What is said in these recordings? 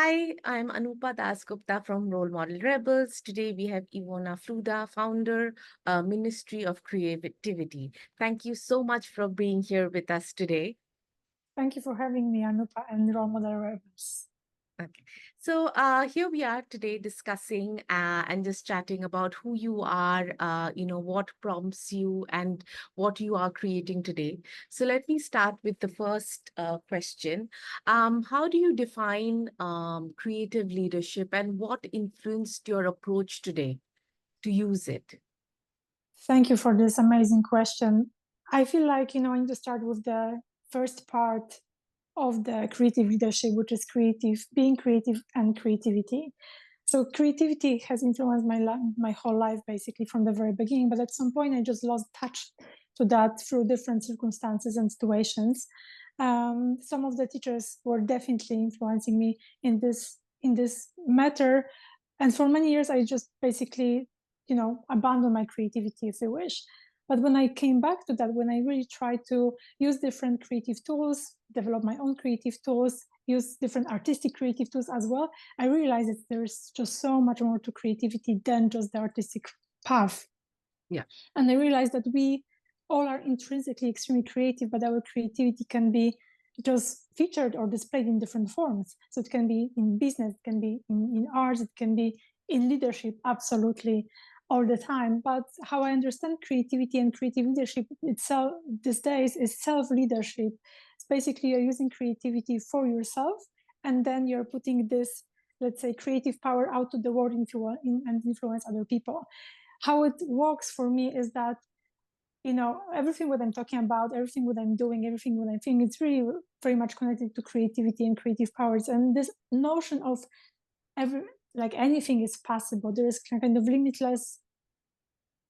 Hi, I'm Anupa Dasgupta from Role Model Rebels. Today we have Iwona Fluda, founder, Ministry of Creativity. Thank you so much for being here with us today. Thank you for having me, Anupa and Role Model Rebels. Okay, so here we are today discussing and just chatting about who you are, what prompts you and what you are creating today. So let me start with the first question. How do you define creative leadership and what influenced your approach today to use it? Thank you for this amazing question. I feel like, I need to start with the first part of the creative leadership, which is being creative and creativity. So creativity has influenced my whole life, basically from the very beginning. But at some point, I just lost touch to that through different circumstances and situations. Some of the teachers were definitely influencing me in this matter, and for many years, I just basically, abandoned my creativity, if you wish. But when I came back to that, when I really tried to use different creative tools, develop my own creative tools, use different artistic creative tools as well, I realized that there's just so much more to creativity than just the artistic path. Yeah. And I realized that we all are intrinsically extremely creative, but our creativity can be just featured or displayed in different forms. So it can be in business, it can be in arts, it can be in leadership, absolutely all the time. But how I understand creativity and creative leadership itself these days is self-leadership. It's basically you're using creativity for yourself, and then you're putting this, let's say, creative power out to the world and influence other people. How it works for me is that, everything what I'm talking about, everything what I'm doing, everything what I'm thinking, it's really very much connected to creativity and creative powers. And this notion of every like anything is possible. There is kind of limitless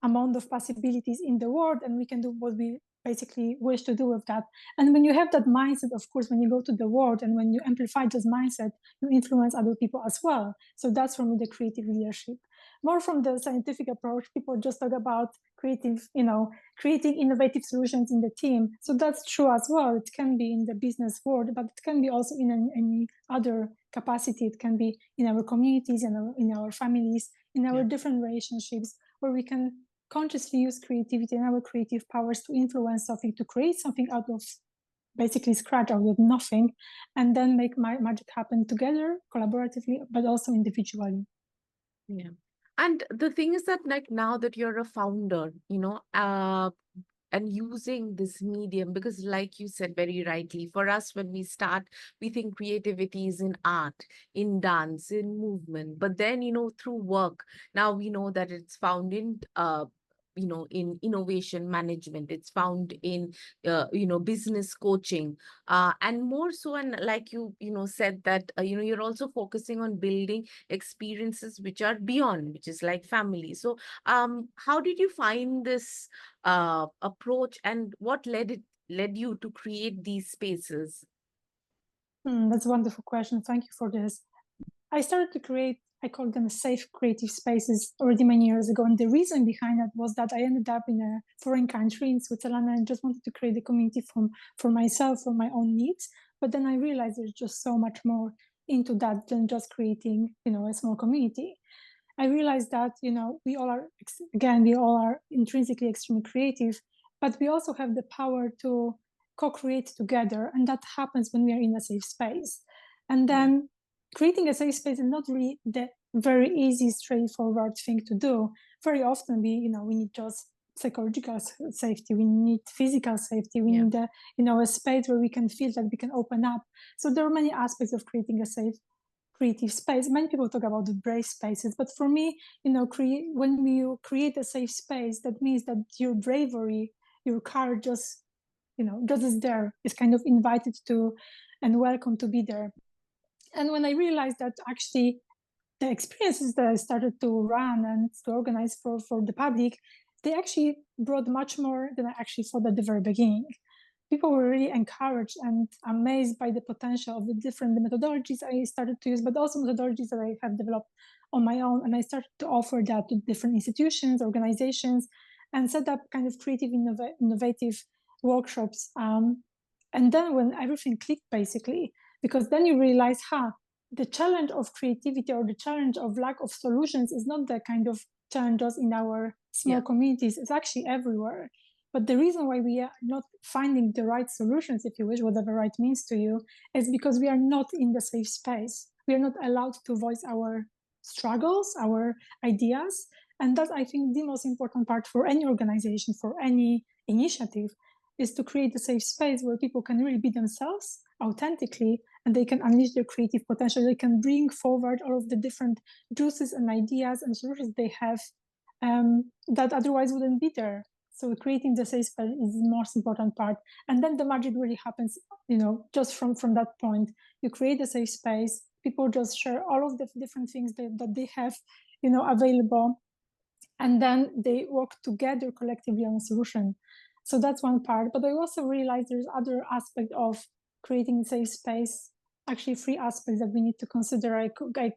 amount of possibilities in the world, and we can do what we basically wish to do with that. And when you have that mindset, of course, when you go to the world and when you amplify this mindset, you influence other people as well. So that's for me the creative leadership. More from the scientific approach, people just talk about creating innovative solutions in the team. So that's true as well. It can be in the business world, but it can be also in any other capacity. It can be in our communities, in our families, in our different relationships, where we can consciously use creativity and our creative powers to influence something, to create something out of basically scratch, out of nothing, and then make magic happen together, collaboratively, but also individually. Yeah. And the thing is that, like, now that you're a founder, and using this medium, because like you said very rightly, for us, when we start, we think creativity is in art, in dance, in movement. But then, through work, now we know that it's found in in innovation management, it's found in business coaching, and more so. And like you said that you're also focusing on building experiences which are beyond, which is like family. So how did you find this approach, and what led you to create these spaces? That's a wonderful question. Thank you for this. I started to create, I call them safe creative spaces already many years ago. And the reason behind that was that I ended up in a foreign country in Switzerland, and I just wanted to create a community for myself, for my own needs. But then I realized there's just so much more into that than just creating, a small community. I realized that, we all are intrinsically extremely creative, but we also have the power to co-create together. And that happens when we are in a safe space. And Yeah. then creating a safe space is not really the very easy, straightforward thing to do. Very often we need just psychological safety, we need physical safety, we Yeah. need a space where we can feel that we can open up. So there are many aspects of creating a safe creative space. Many people talk about the brave spaces, but for me, when you create a safe space, that means that your bravery, your courage just is there, is kind of invited to and welcome to be there. And when I realized that actually the experiences that I started to run and to organize for the public, they actually brought much more than I actually thought at the very beginning. People were really encouraged and amazed by the potential of the different methodologies I started to use, but also methodologies that I have developed on my own. And I started to offer that to different institutions, organizations, and set up kind of creative, innovative workshops. And then when everything clicked, basically, because then you realize, the challenge of creativity or the challenge of lack of solutions is not the kind of challenges in our small Yeah. communities. It's actually everywhere. But the reason why we are not finding the right solutions, if you wish, whatever right means to you, is because we are not in the safe space. We are not allowed to voice our struggles, our ideas. And that's, I think, the most important part for any organization, for any initiative, is to create a safe space where people can really be themselves authentically, and they can unleash their creative potential. They can bring forward all of the different juices and ideas and solutions they have, that otherwise wouldn't be there. So creating the safe space is the most important part. And then the magic really happens, just from that point. You create a safe space, people just share all of the different things that they have, available, and then they work together collectively on a solution. So that's one part. But I also realized there's other aspect of creating safe space, actually three aspects that we need to consider. I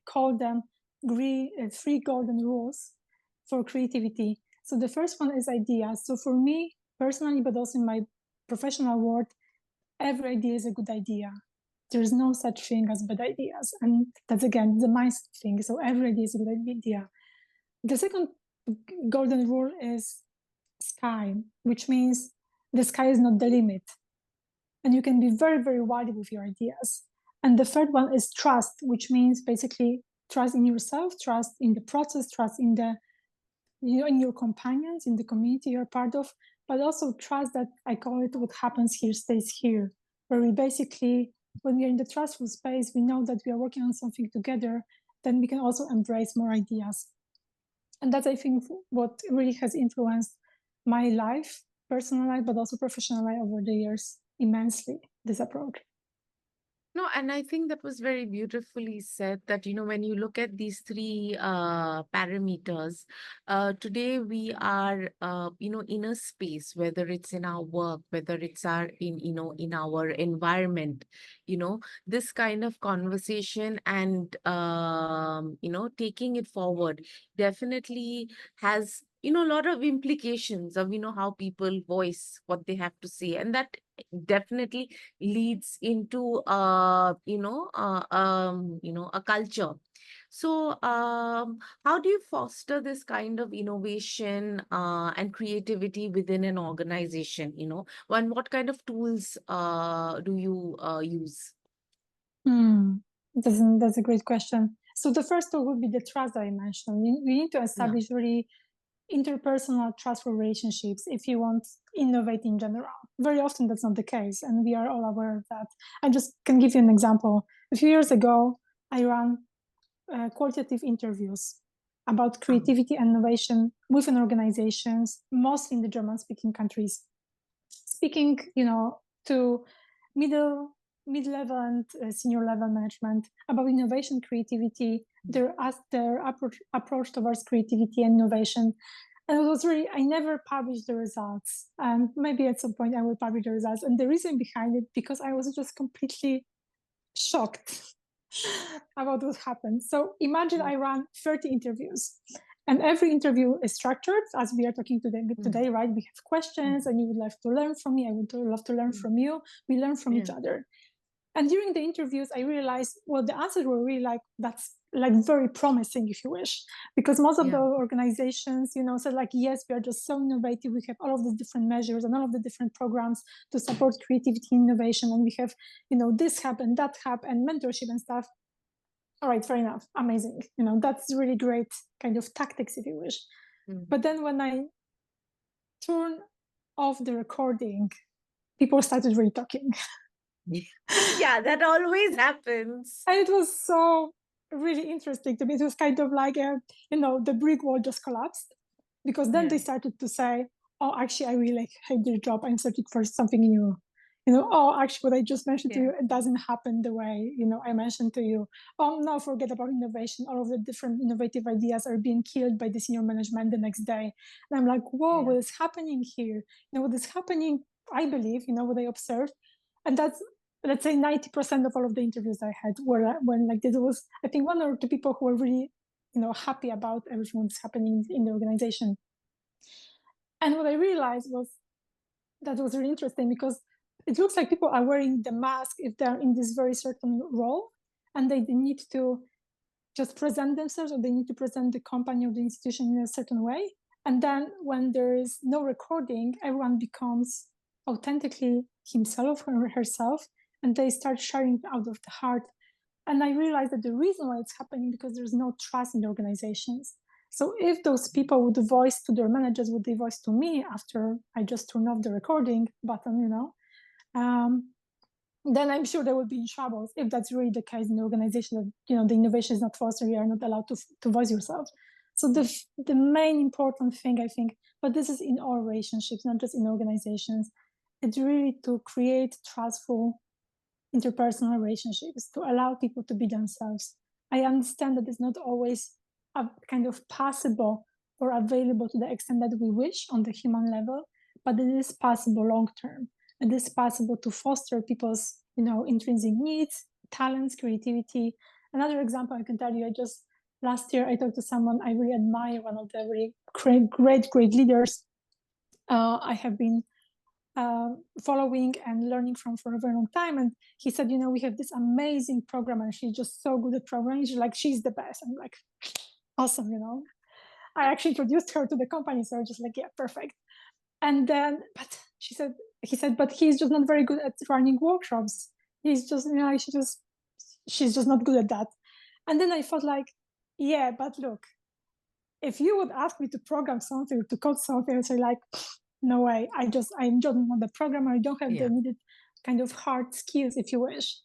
call them three golden rules for creativity. So the first one is ideas. So for me personally, but also in my professional world, every idea is a good idea. There's no such thing as bad ideas. And that's, again, the mindset thing. So every idea is a good idea. The second golden rule is sky, which means the sky is not the limit. And you can be very, very wide with your ideas. And the third one is trust, which means basically trust in yourself, trust in the process, trust in in your companions, in the community you're part of, but also trust that, I call it, what happens here stays here, where we basically, when we are in the trustful space, we know that we are working on something together, then we can also embrace more ideas. And that's, I think, what really has influenced my life, personal life, but also professional life over the years immensely, this approach. No, and I think that was very beautifully said that, when you look at these three parameters, today we are, in a space, whether it's in our work, whether it's in our environment, this kind of conversation and, taking it forward definitely has, a lot of implications of, how people voice what they have to say. And that definitely leads into a culture. So how do you foster this kind of innovation and creativity within an organization, and what kind of tools do you use? Hmm. That's a great question. So the first tool would be the trust that I mentioned. We need to Yeah. establish really interpersonal trustful relationships if you want innovate in general. Very often that's not the case, and we are all aware of that. I just can give you an example. A few years ago, I ran qualitative interviews about Um, creativity and innovation within organizations, mostly in the German-speaking countries. Speaking, to middle mid-level and senior level management about innovation, creativity, their approach towards creativity and innovation. And it was really, I never published the results. And maybe at some point I will publish the results. And the reason behind it, because I was just completely shocked about what happened. So imagine mm, I ran 30 interviews, and every interview is structured as we are talking mm, today, right? We have questions, mm, and you would love to learn from me. I would love to learn mm, from you. We learn from yeah, each other. And during the interviews, I realized, well, the answers were really that's like very promising, if you wish, because most of the yeah, organizations, said like, yes, we are just so innovative. We have all of the different measures and all of the different programs to support creativity and innovation. And we have, this hub and that hub and mentorship and stuff. All right, fair enough. Amazing. That's really great kind of tactics, if you wish. mm. But then when I turn off the recording, people started really talking. Yeah, that always happens. And it was so really interesting to me. It was kind of like the brick wall just collapsed, because then Yeah, they started to say, "Oh, actually, I really hate their job. I'm searching for something new." Oh, actually, what I just mentioned to yeah, you, it doesn't happen the way I mentioned to you. Oh, no, forget about innovation. All of the different innovative ideas are being killed by the senior management the next day. And I'm like, whoa, yeah, what is happening here? What is happening? I believe, what I observed, and that's, let's say, 90% of all of the interviews I had were when like there was, I think, one or two people who were really happy about everything that's happening in the organization. And what I realized was that was really interesting, because it looks like people are wearing the mask if they're in this very certain role, and they need to just present themselves, or they need to present the company or the institution in a certain way. And then when there is no recording, everyone becomes authentically himself or herself, and they start sharing out of the heart. And I realized that the reason why it's happening because there's no trust in the organizations. So if those people would voice to their managers what they voice to me after I just turn off the recording button, um, then I'm sure they will be in trouble if that's really the case in the organization, that the innovation is not fostered, you are not allowed to voice yourself. So the main important thing, I think, but this is in all relationships, not just in organizations, it's really to create trustful interpersonal relationships, to allow people to be themselves. I understand that it's not always kind of possible or available to the extent that we wish on the human level, but it is possible long term. It is possible to foster people's intrinsic needs, talents, creativity. Another example I can tell you, last year I talked to someone I really admire, one of the really great leaders I have been following and learning from for a very long time. And he said, we have this amazing program, and she's just so good at programming. She's the best. I'm like, awesome. I actually introduced her to the company, so I was just like, yeah, perfect. And then, but he said, but he's just not very good at running workshops. He's just, she's just not good at that. And then I felt like, yeah, but look, if you would ask me to program something, to code something, I'd say like, no way. I'm just not the programmer. I don't have the Yeah. needed kind of hard skills, if you wish.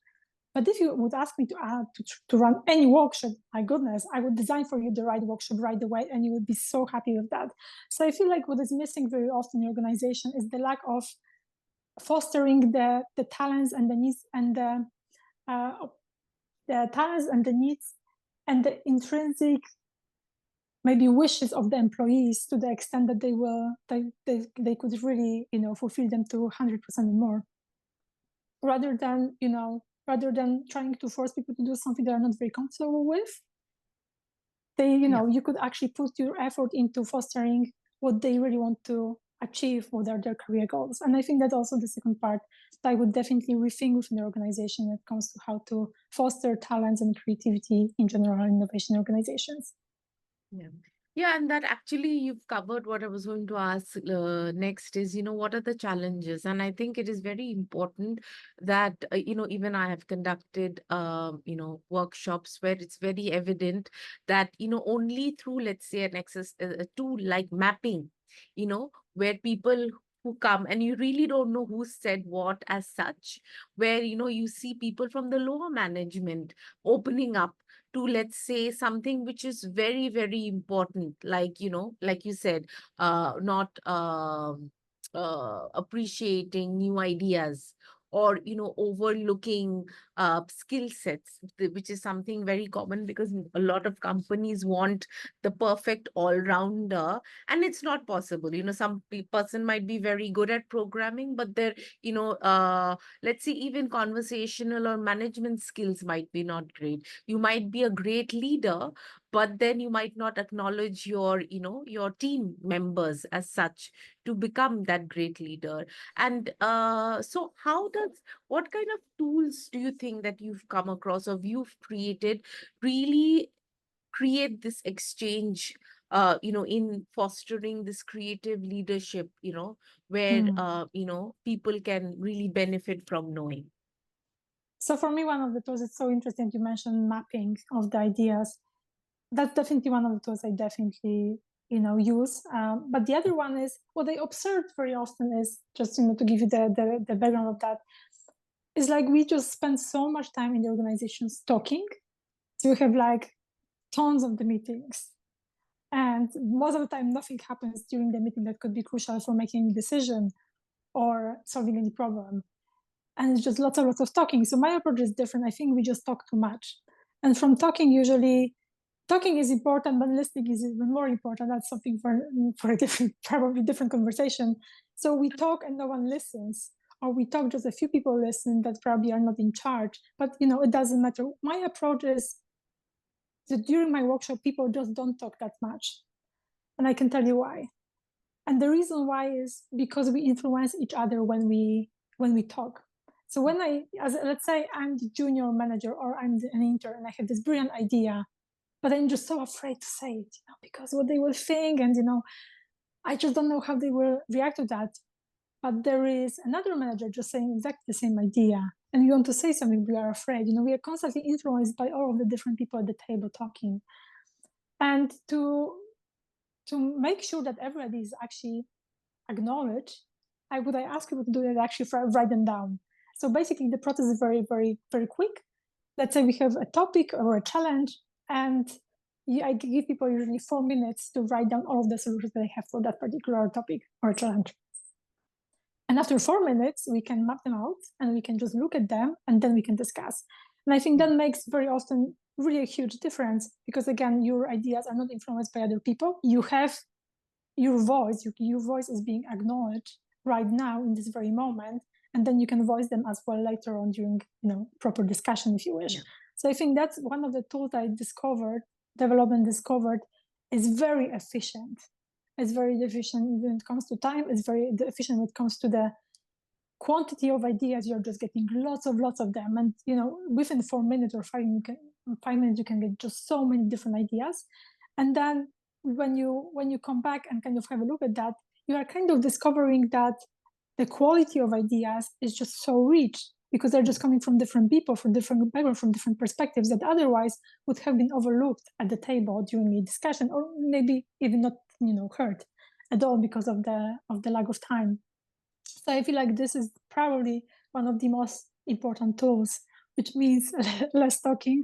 But if you would ask me to run any workshop, my goodness, I would design for you the right workshop right away, and you would be so happy with that. So I feel like what is missing very often in organization is the lack of fostering the talents and the needs and uh, the talents and the needs and the intrinsic maybe wishes of the employees to the extent that they could really fulfill them to 100% and more, rather than trying to force people to do something they're not very comfortable with. Yeah. You could actually put your effort into fostering what they really want to achieve, what are their career goals. And I think that's also the second part that I would definitely rethink within the organization when it comes to how to foster talents and creativity in general in innovation organizations. Yeah. Yeah, and that actually you've covered what I was going to ask next is, what are the challenges? And I think it is very important that, even I have conducted, workshops where it's very evident that, only through, let's say, an access a tool like mapping, where people who come and you really don't know who said what as such, where, you see people from the lower management opening up to, let's say, something which is very very important, like like you said, not appreciating new ideas, or overlooking skill sets, which is something very common because a lot of companies want the perfect all-rounder, and it's not possible. Some person might be very good at programming, but they're let's say even conversational or management skills might be not great. You might be a great leader, but then you might not acknowledge your team members as such to become that great leader. And so what kind of tools do you think that you've come across or you've created really create this exchange, in fostering this creative leadership, where Hmm. people can really benefit from knowing? So for me, one of the tools, it's so interesting you mentioned mapping of the ideas. That's definitely one of the tools I definitely use. But the other one is what I observed very often is just to give you the background of that is like we just spend so much time in the organizations talking. So we have like tons of the meetings, and most of the time nothing happens during the meeting that could be crucial for making a decision or solving any problem. And it's just lots of talking. So my approach is different. I think we just talk too much. And from talking, usually talking is important, but listening is even more important. That's something for a different, probably different conversation. So we talk and no one listens, or we talk just a few people listen that probably are not in charge. But it doesn't matter. My approach is that during my workshop, people just don't talk that much, and I can tell you why. And the reason why is because we influence each other when we talk. So when let's say I'm the junior manager or I'm an intern and I have this brilliant idea, but I'm just so afraid to say it, because what they will think, and I just don't know how they will react to that. But there is another manager just saying exactly the same idea, and we want to say something, we are afraid. We are constantly influenced by all of the different people at the table talking, and to make sure that everybody is actually acknowledged, I ask people to do that, actually write them down. So basically, the process is very, very, very quick. Let's say we have a topic or a challenge, and I give people usually 4 minutes to write down all of the solutions that they have for that particular topic or challenge. And after 4 minutes, we can map them out and we can just look at them and then we can discuss. And I think that makes very often really a huge difference, because again, your ideas are not influenced by other people. You have your voice, your voice is being acknowledged right now in this very moment, and then you can voice them as well later on during proper discussion if you wish. Yeah. So I think that's one of the tools I development discovered, is very efficient. It's very efficient when it comes to time. It's very efficient when it comes to the quantity of ideas. You're just getting lots of them, and within 4 minutes or 5 minutes you can get just so many different ideas. And then when you come back and kind of have a look at that, you are kind of discovering that the quality of ideas is just so rich, because they're just coming from different people, from different backgrounds, from different perspectives, that otherwise would have been overlooked at the table during a discussion, or maybe even not heard at all because of the lack of time. So I feel like this is probably one of the most important tools, which means less talking,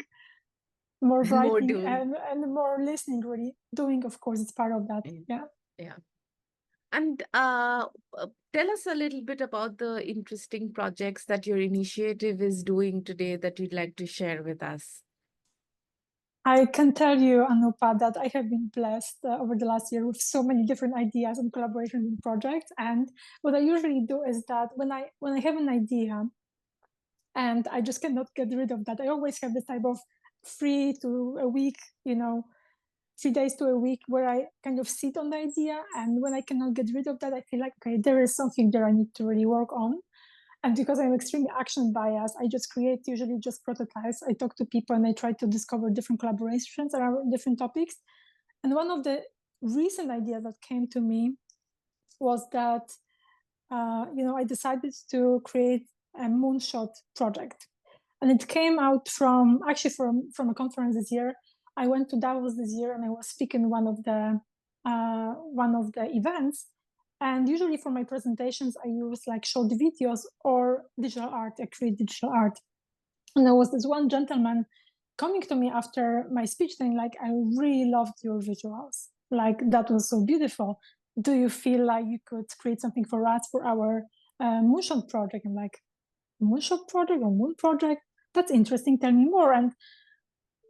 more More writing, doing. and more listening. Really, doing, of course, is part of that. Yeah. Yeah. Yeah. And tell us a little bit about the interesting projects that your initiative is doing today that you'd like to share with us. I can tell you, Anupa, that I have been blessed over the last year with so many different ideas and collaborations and projects. And what I usually do is that when I have an idea and I just cannot get rid of that, I always have this type of 3 to a week, 3 days to a week, where I kind of sit on the idea. And when I cannot get rid of that, I feel like, okay, there is something there I need to really work on. And because I'm extremely action biased, I just create usually just prototypes. I talk to people and I try to discover different collaborations around different topics. And one of the recent ideas that came to me was that, I decided to create a moonshot project. And it came out from a conference this year. I went to Davos this year and I was speaking one of the events. And usually for my presentations, I use like short videos or digital art. I create digital art. And there was this one gentleman coming to me after my speech saying, like, I really loved your visuals. Like, that was so beautiful. Do you feel like you could create something for us for our moonshot project? I'm like, moonshot project or moon project? That's interesting. Tell me more. And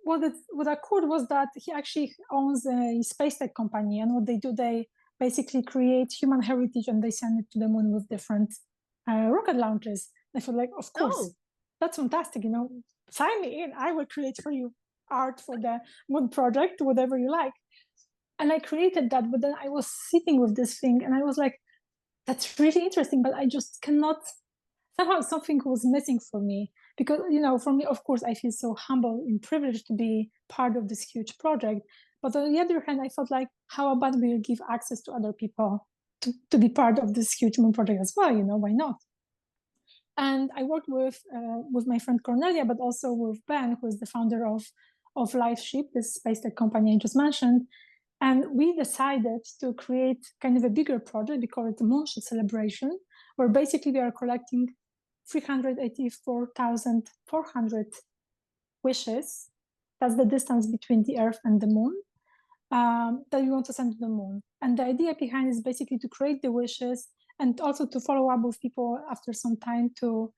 what occurred was that he actually owns a space tech company, and what they do, they basically create human heritage and they send it to the moon with different rocket launches. I felt like, of course, Oh, that's fantastic. Sign me in. I will create for you art for the moon project, whatever you like. And I created that, but then I was sitting with this thing, and I was like, that's really interesting, but I just cannot. Somehow something was missing for me, because for me, of course, I feel so humble and privileged to be part of this huge project. But on the other hand, I felt like, how about we give access to other people to be part of this huge moon project as well? Why not? And I worked with my friend Cornelia, but also with Ben, who is the founder of LifeShip, this space tech company I just mentioned. And we decided to create kind of a bigger project. We call it the Moonshot Celebration, where basically we are collecting 384,400 wishes. That's the distance between the Earth and the Moon, that we want to send to the Moon. And the idea behind is basically to create the wishes and also to follow up with people after some time to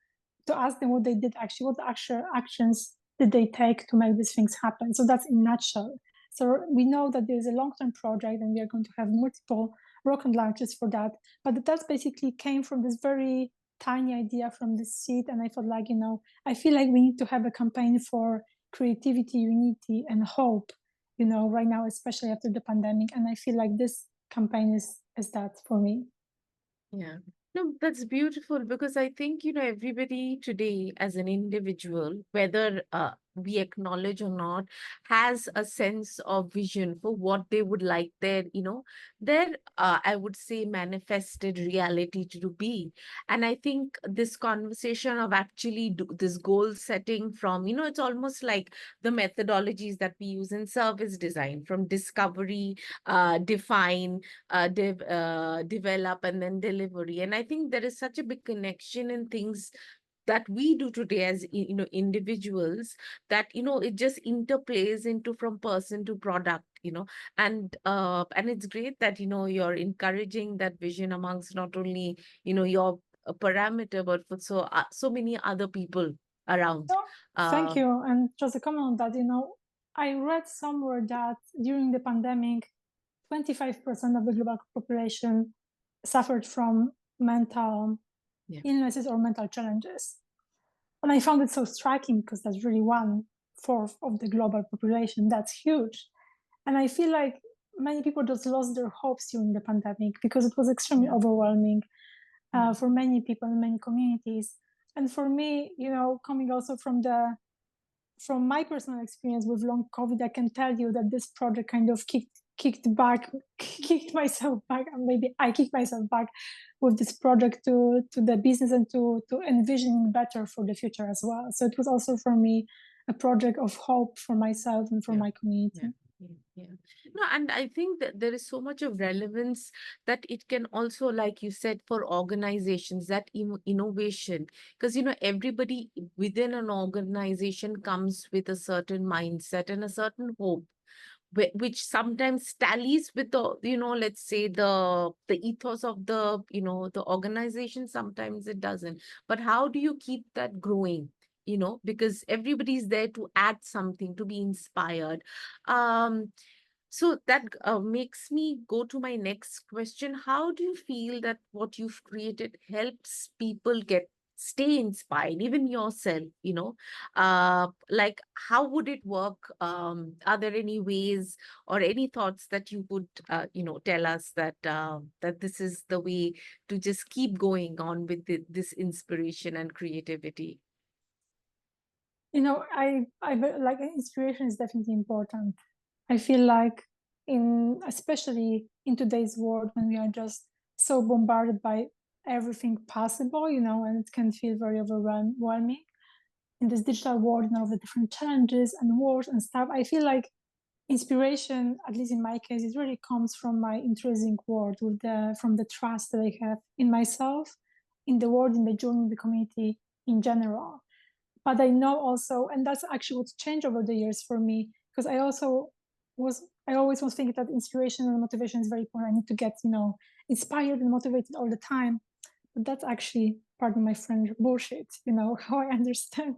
ask them what they did actually, what actual actions did they take to make these things happen. So that's in a nutshell. So we know that there's a long-term project and we are going to have multiple rocket launches for that. But that basically came from this very tiny idea from the seed. And I felt like, I feel like we need to have a campaign for creativity, unity, and hope, right now, especially after the pandemic. And I feel like this campaign is that for me. yeah. No, that's beautiful because I think, everybody today as an individual, whether we acknowledge or not, has a sense of vision for what they would like their I would say, manifested reality to be. And I think this conversation of actually this goal setting from, it's almost like the methodologies that we use in service design from discovery, define, develop and then delivery. And I think there is such a big connection in things that we do today as individuals, that it just interplays into from person to product. And it's great that you're encouraging that vision amongst not only your parameter, but for so many other people around. No, thank uh you. And just a comment on that, I read somewhere that during the pandemic, 25% of the global population suffered from mental yeah. illnesses or mental challenges. And I found it so striking because that's really 1/4 of the global population. That's huge. And I feel like many people just lost their hopes during the pandemic because it was extremely Yeah. overwhelming Yeah. for many people in many communities. And for me, coming also from my personal experience with long COVID, I can tell you that this project kind of kicked myself back, and maybe I kicked myself back with this project to the business and to envisioning better for the future as well. So it was also for me a project of hope for myself and for Yeah, my yeah, community. yeah, yeah. No, and I think that there is so much of relevance that it can also, like you said, for organizations, that innovation, because everybody within an organization comes with a certain mindset and a certain hope, which sometimes tallies with the let's say the ethos of the organization. Sometimes it doesn't. But how do you keep that growing, because everybody's there to add something, to be inspired. So that makes me go to my next question. How do you feel that what you've created helps people stay inspired, even yourself? Like, how would it work? Are there any ways or any thoughts that you could tell us that this is the way to just keep going on with this inspiration and creativity? Like inspiration is definitely important. I feel like especially in today's world when we are just so bombarded by everything possible, and it can feel very overwhelming in this digital world and all the different challenges and wars and stuff. I feel like inspiration, at least in my case, it really comes from my intrinsic world, from the trust that I have in myself, in the world, in the journey, in the community in general. But I know also, and that's actually what's changed over the years for me, because I always was thinking that inspiration and motivation is very important. I need to get, inspired and motivated all the time. But that's actually, pardon my French, bullshit, how I understand.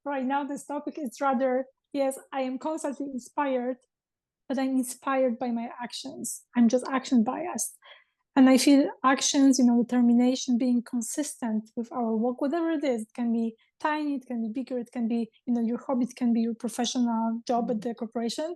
Right now, this topic is rather, yes, I am constantly inspired, but I'm inspired by my actions. I'm just action biased. And I feel actions, determination, being consistent with our work, whatever it is, it can be tiny, it can be bigger, it can be, your hobby, it can be your professional job at the corporation.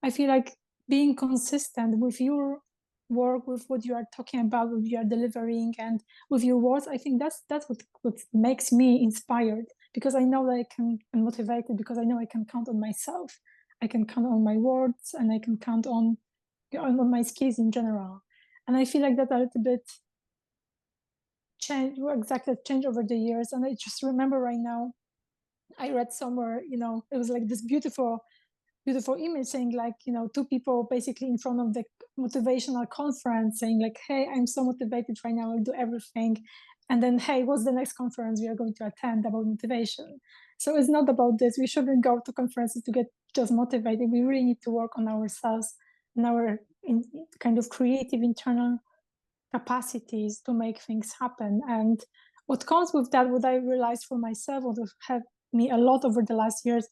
I feel like being consistent with your work, with what you are talking about, what you are delivering, and with your words, I think that's what makes me inspired, because I know that I can, and motivated because I know I can count on myself. I can count on my words, and I can count on my skills in general. And I feel like that a little bit changed over the years. And I just remember right now, I read somewhere, it was like this beautiful image saying like, two people basically in front of the motivational conference saying like, hey, I'm so motivated right now, I'll do everything. And then, hey, what's the next conference we are going to attend about motivation? So it's not about this. We shouldn't go to conferences to get just motivated. We really need to work on ourselves and our kind of creative internal capacities to make things happen. And what comes with that, what I realized for myself, what has helped me a lot over the last years,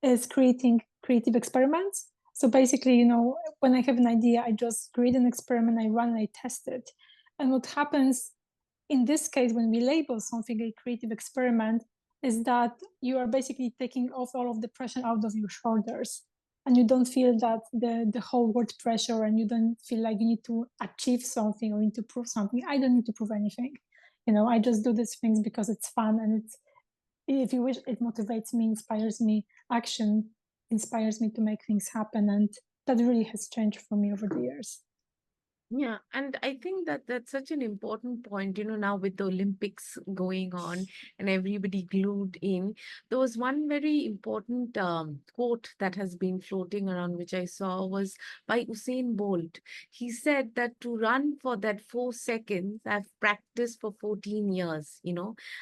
is creating creative experiments. So basically, when I have an idea, I just create an experiment, I run, I test it. And what happens in this case, when we label something a creative experiment, is that you are basically taking off all of the pressure out of your shoulders. and you don't feel that the whole world pressure, and you don't feel like you need to achieve something or need to prove something. I don't need to prove anything. I just do these things because it's fun, and it's, if you wish, it motivates me, inspires me, action inspires me to make things happen. And that really has changed for me over the years. Yeah, and I think that that's such an important point, now with the Olympics going on and everybody glued in. There was one very important quote that has been floating around, which I saw was by Usain Bolt. He said that to run for that 4 seconds, I've practiced for 14 years.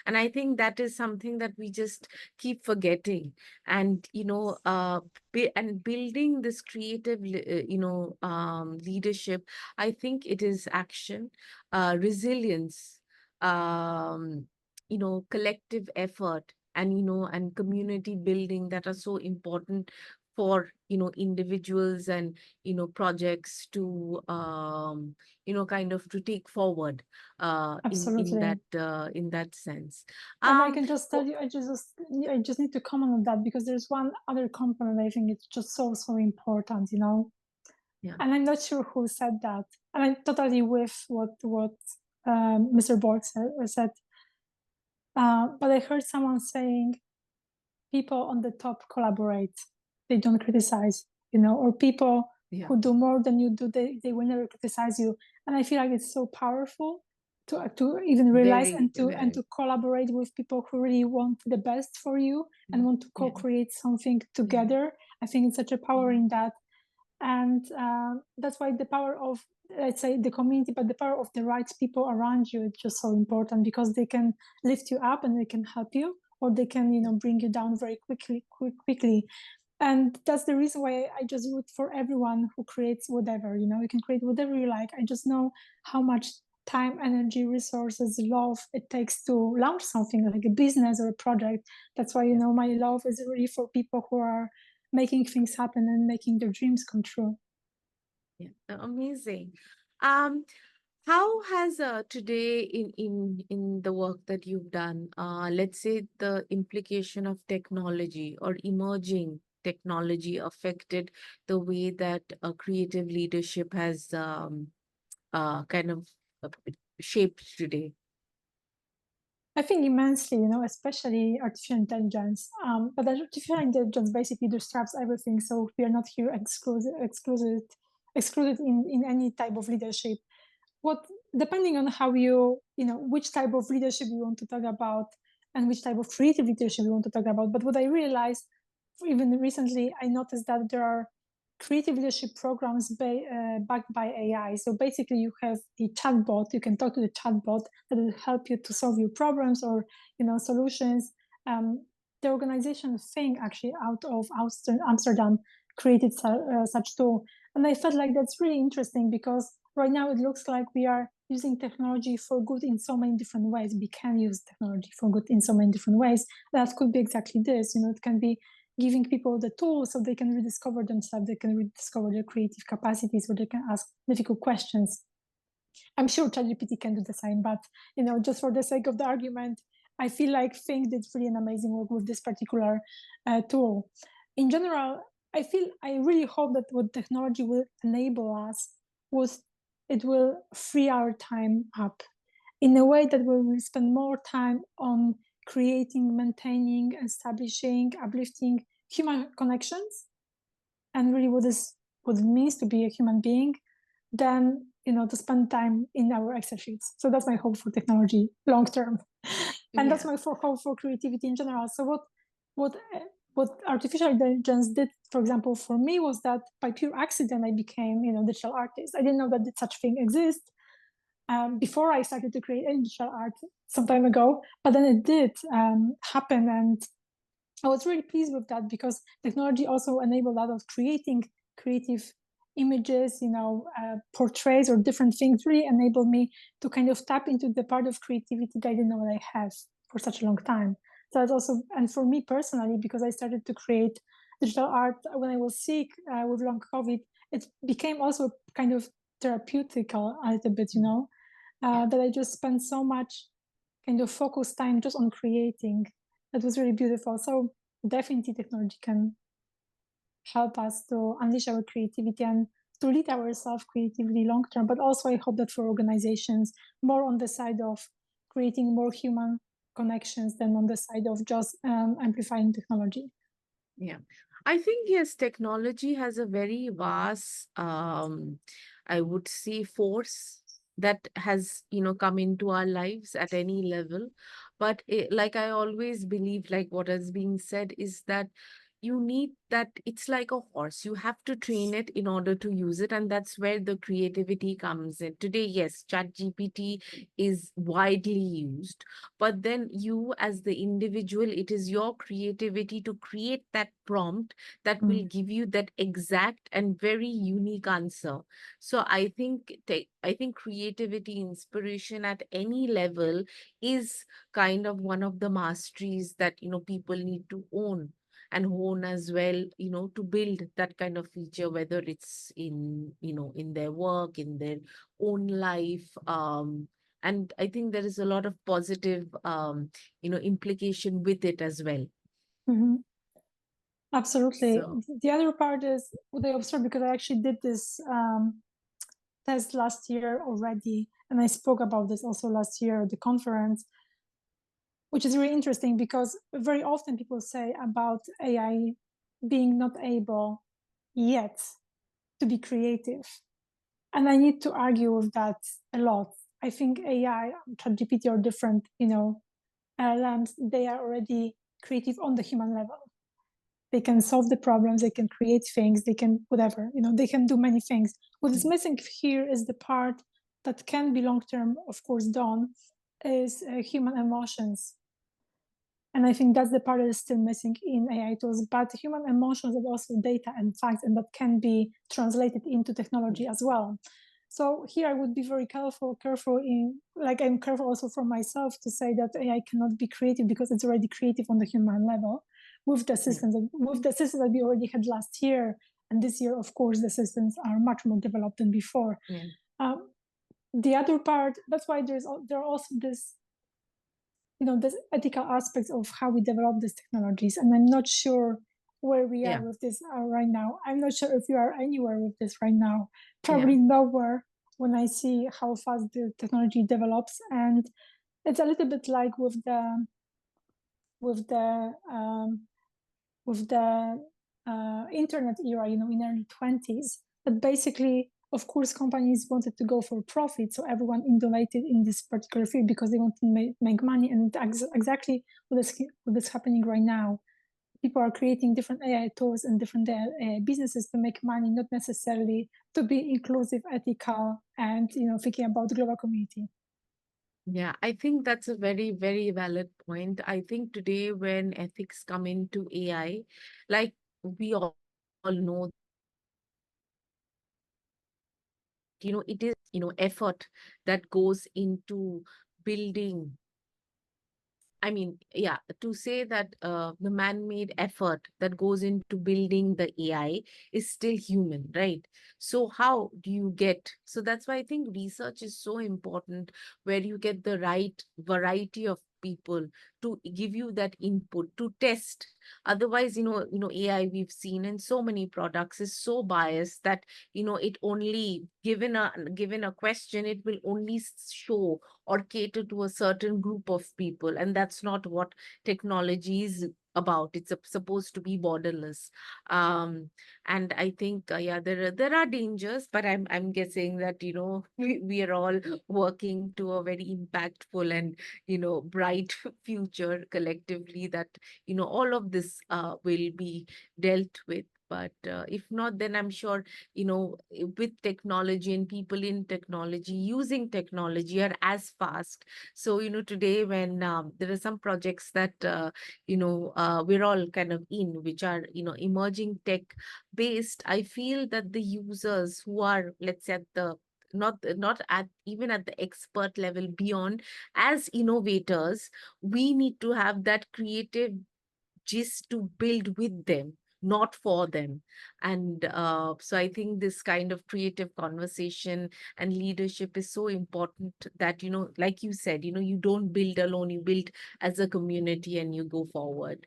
And I think that is something that we just keep forgetting. And, and building this creative, leadership, I think it is action, resilience, collective effort, and community building that are so important for, individuals and, projects to, kind of to take forward, Absolutely. in that sense. And I Um, can just tell oh, you, I just need to comment on that, because there's one other component I think it's just so, so important, yeah, And I'm not sure who said that. And I'm totally with what Mr. Borg said. But I heard someone saying, people on the top collaborate, they don't criticize, or people yeah, who do more than you do, they will never criticize you. And I feel like it's so powerful to even realize, very, and to very, collaborate with people who really want the best for you and want to yeah, co-create something yeah, together. I think it's such a power yeah, in that. And that's why the power of, let's say, the community, but the power of the right people around you is just so important, because they can lift you up and they can help you, or they can bring you down very quickly. And that's the reason why I just root for everyone who creates whatever. You can create whatever you like. I just know how much time, energy, resources, love it takes to launch something like a business or a project. That's why yeah. my love is really for people who are making things happen and making their dreams come true. Yeah, amazing. Um, how has today in the work that you've done, let's say the implication of technology or emerging technology affected the way that creative leadership has kind of uh, shaped today? I think immensely, especially artificial intelligence. But artificial intelligence basically disrupts everything. So we are not here excluded in any type of leadership. What, depending on how which type of leadership you want to talk about, and which type of creative leadership you want to talk about. But what I realized, even recently, I noticed that there are creative leadership programs backed by AI. So basically, you have a chatbot. You can talk to the chatbot that will help you to solve your problems, or solutions. The organization Think, actually out of Amsterdam, created such tool, and I felt like that's really interesting, because right now it looks like we are using technology for good in so many different ways. We can use technology for good in so many different ways. That could be exactly this. It can be giving people the tools so they can rediscover themselves, they can rediscover their creative capacities, or they can ask difficult questions. I'm sure ChatGPT can do the same, but just for the sake of the argument, I feel like Think did really an amazing work with this particular tool. In general, I really hope that what technology will enable us was, it will free our time up in a way that we will spend more time on creating, maintaining, establishing, uplifting human connections, and really what it means to be a human being, than to spend time in our Excel sheets. So that's my hope for technology long term, and that's Yeah, my hope for creativity in general. So what what artificial intelligence did, for example, for me, was that by pure accident I became digital artist. I didn't know that such thing exists before I started to create digital art some time ago, but then it did happen, and I was really pleased with that, because technology also enabled a lot of creating creative images, portraits or different things. Really enabled me to kind of tap into the part of creativity that I didn't know that I have for such a long time. So that's also, and for me personally, because I started to create digital art when I was sick with long COVID, it became also kind of therapeutical a little bit, yeah. that I just spent so much kind of focused time just on creating. That was really beautiful. So definitely technology can help us to unleash our creativity and to lead ourselves creatively long term. But also, I hope that for organizations, more on the side of creating more human connections than on the side of just amplifying technology. Yeah. I think, yes, technology has a very vast, I would say, force that has, come into our lives at any level. But like I always believe, like what is being said is that you need that, it's like a horse. You have to train it in order to use it. And that's where the creativity comes in. Today, yes, ChatGPT is widely used, but then you as the individual, it is your creativity to create that prompt that will Mm. give you that exact and very unique answer. So I think creativity, inspiration at any level is kind of one of the masteries that people need to own and hone as well, to build that kind of feature, whether it's in their work, in their own life. And I think there is a lot of positive implication with it as well. Mhm. Absolutely. So The other part is what I observed, because I actually did this test last year already, and I spoke about this also last year at the conference, which is really interesting because very often people say about AI being not able yet to be creative. And I need to argue with that a lot. I think AI, ChatGPT, or different, LLMs, they are already creative on the human level. They can solve the problems, they can create things, they can whatever, they can do many things. What is mm, missing here is the part that can be long term, of course, done, is human emotions. And I think that's the part that is still missing in AI tools. But human emotions are also data and facts, and that can be translated into technology as well. So here I would be very careful in, like, I'm careful also for myself to say that AI cannot be creative because it's already creative on the human level with the yeah, systems that we already had last year. And this year, of course, the systems are much more developed than before. yeah, Um, the other part, that's why there are also this ethical aspects of how we develop these technologies. And I'm not sure where we are yeah, with this right now. I'm not sure if you are anywhere with this right now. yeah, Probably nowhere, when I see how fast the technology develops. And it's a little bit like with the um, with the internet era, in early 20s. But basically, of course, companies wanted to go for profit, so everyone innovated in this particular field because they want to make money. And exactly what is happening right now. People are creating different AI tools and different businesses to make money, not necessarily to be inclusive, ethical, and thinking about the global community. yeah. I think that's a very, very valid point. I think today when ethics come into AI, like we all know, it is, effort that goes into building. I mean, yeah, to say that the man-made effort that goes into building the AI is still human, right? So how do you get? So that's why I think research is so important, where you get the right variety of people to give you that input to test. Otherwise, AI we've seen in so many products is so biased that it only given a question, it will only show or cater to a certain group of people, and that's not what technology is about. It's supposed to be borderless. Um and I think, yeah, there are dangers, but I'm guessing that we are all working to a very impactful and bright future collectively, that all of this will be dealt with. But if not, then I'm sure with technology and people in technology using technology are as fast. So today when there are some projects that we're all kind of in, which are emerging tech based, I feel that the users who are, let's say, at the not at even at the expert level, beyond, as innovators, we need to have that creative just to build with them, not for them. And so I think this kind of creative conversation and leadership is so important, that like you said, you don't build alone, you build as a community and you go forward.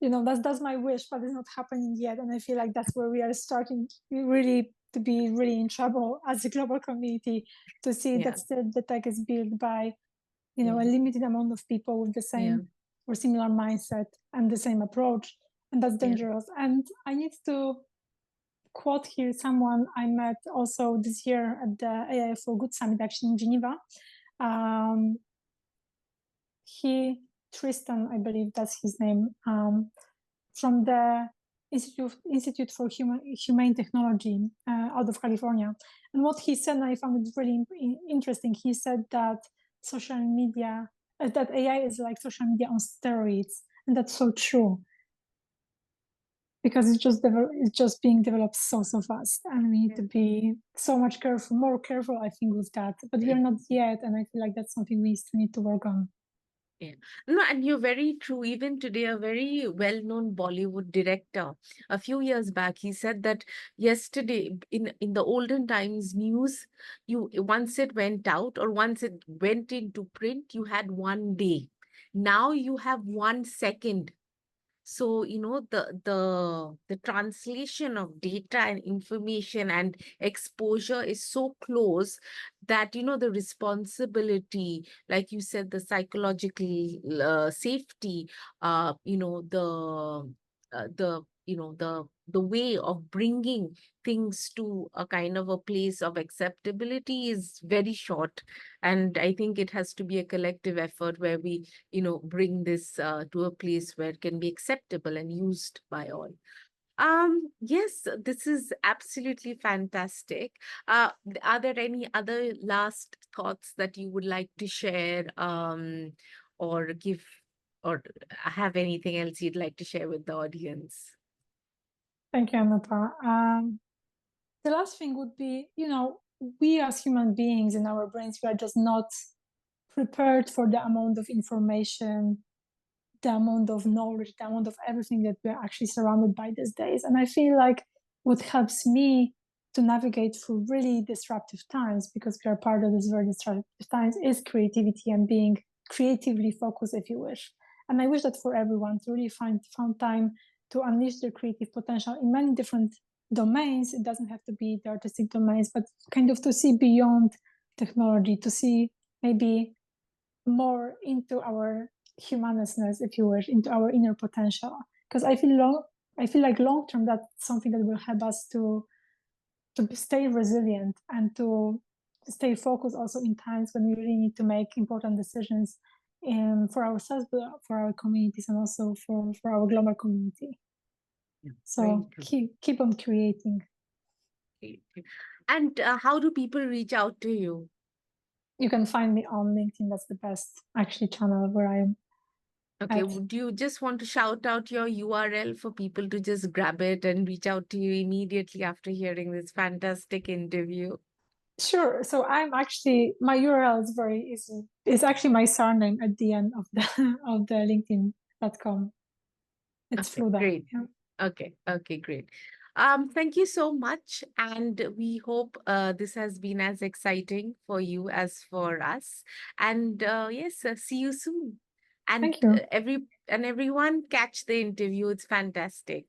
that's my wish, but it's not happening yet. And I feel like that's where we are starting really to be really in trouble as a global community, to see Yeah, that still the tech is built by a yeah, limited amount of people with the yeah, same or similar mindset and the same approach, and that's yeah. dangerous. And I need to quote here someone I met also this year at the AI for Good Summit, actually in Geneva. Um, he Tristan, I believe that's his name, from the Institute for Humane Technology out of California. And what he said, and I found it really interesting. He said that social media, that AI is like social media on steroids, and that's so true because it's just being developed so fast, and we need Yeah. to be so much more careful, I think, with that. But we are not yet, and I feel like that's something we still need to work on. Yeah. No, and you're very true. Even today, a very well-known Bollywood director, a few years back, he said that yesterday, in the olden times, news, you once it went out or once it went into print, you had 1 day. Now you have 1 second. So, the translation of data and information and exposure is so close that, the responsibility, like you said, the psychological safety, the way of bringing things to a kind of a place of acceptability is very short. And I think it has to be a collective effort where we bring this to a place where it can be acceptable and used by all. Yes, this is absolutely fantastic. Are there any other last thoughts that you would like to share, or give, or have anything else you'd like to share with the audience? Thank you, Anata. The last thing would be, we as human beings in our brains, we are just not prepared for the amount of information, the amount of knowledge, the amount of everything that we're actually surrounded by these days. And I feel like what helps me to navigate through really disruptive times, because we are part of this very disruptive times, is creativity and being creatively focused, if you wish. And I wish that for everyone to really find time to unleash their creative potential in many different domains. It doesn't have to be the artistic domains, but kind of to see beyond technology, to see maybe more into our humanness, if you wish, into our inner potential. Because I feel like long term that's something that will help us to stay resilient and to stay focused also in times when we really need to make important decisions for ourselves, but for our communities and also for our global community. Yeah, very So true. keep on creating. Great. And how do people reach out to you? You can find me on LinkedIn. That's the best actually channel where I am Okay, at. do you just want to shout out your URL for people to just grab it and reach out to you immediately after hearing this fantastic interview? Sure. So I'm actually my URL is very easy. It's actually my surname at the end of the of the LinkedIn.com. It's Okay, Fluda. great. Yeah. Okay, okay, great. Thank you so much, and we hope this has been as exciting for you as for us. And yes, see you soon. And Thank you. everyone, catch the interview. It's fantastic.